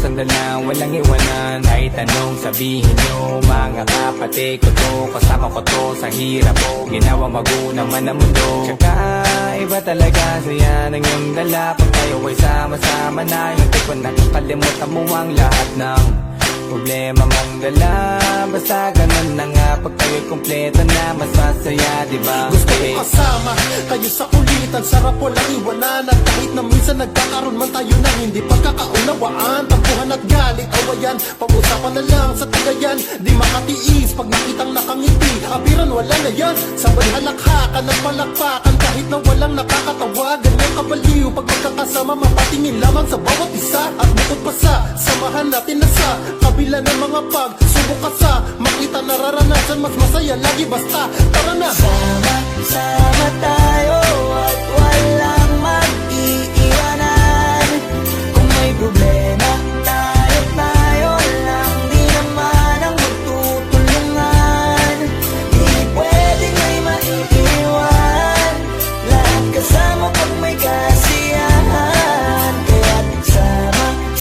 sandalan, walang iwanan. Kahit anong sabihin nyo, mga kapatid ko to, kasama ko to sa hirap ko, ginawa mago naman ang mundo. Tsaka iba talaga saya ng iyong dala, pag tayo ay sama-sama na, hindi ko nakakalimutan mo ang lahat ng problema mong dala. Basta ganun na nga, pag tayo'y kumpleto na, mas masaya, diba? Gusto ko kasama kayo sa kulitan, sarap walang iwanan. At kahit na minsan nagkakaroon man tayo ng hindi pagkakaunawaan, tampuhan at galit, awayan, pag-usapan na lang sa tagayan. Di makatiis pag nakitang nakangiti, abiran wala na yan. Sabay halakhakan at palakpakan, kahit na walang nakakatawa. Ganyan kabaliw pag magkakasama, mapatingin lamang sa bawat isa. At bukod pa sa samahan natin na sa kabila ng mga pagsubok ka sa makita nararanasan, mas masaya lagi basta tara na. Sama-sama tayo at wala